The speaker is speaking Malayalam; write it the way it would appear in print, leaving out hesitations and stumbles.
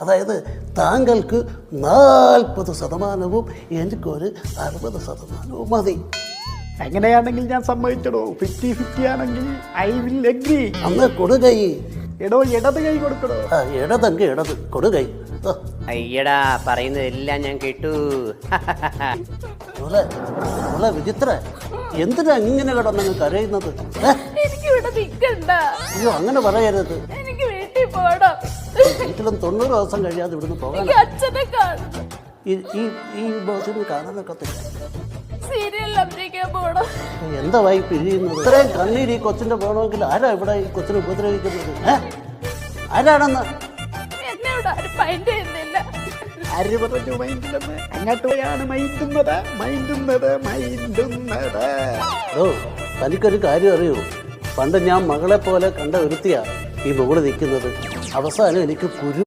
അതായത് താങ്കൾക്ക് 40%, എനിക്കൊരു 60% മതി. അങ്ങനെയാണെങ്കിൽ ഞാൻ സമ്മതിച്ചടോ. 50-50 ആണെങ്കിൽ ഐ വിൽ അഗ്രി. അന്ന് കൊടുകൈ. എടോ ഇടത് കൈ കൊടുക്കടോ. ഇടതെങ്കിൽ ഇടത് കൊടുകൈ. അയ്യടാ പറയുന്നതെല്ലാം ഞാൻ കേട്ടു. വിചിത്ര, എന്തിനാ ഇങ്ങനെ കിടന്നങ്ങ് കരയുന്നത്? അയ്യോ, അങ്ങനെ പറയരുത്. ഒരിക്കലും 90 ദിവസം കഴിയാതെ ഇവിടുന്ന് പോകാൻ ഈ ബോസിന് കാണാനൊക്കത്തില്ല. എന്താ വായി പിരിയുന്നത്? ഇത്രയും കണ്ണീര് ഈ കൊച്ചിന്റെ പോകണമെങ്കിൽ ആരാ ഇവിടെ ഈ കൊച്ചിനെ ഉപദ്രവിക്കുന്നത്? ആരാണെന്ന് ആര് പറഞ്ഞു മൈൻഡിലെന്ന്? അങ്ങോട്ട് പോയാണ് മൈൻഡുന്നത്. തനിക്കൊരു കാര്യം അറിയൂ, പണ്ട് ഞാൻ മകളെ പോലെ കണ്ട ഒരുത്തിയാ ഈ മുകളിൽ നിൽക്കുന്നത്. അവസാനം എനിക്ക്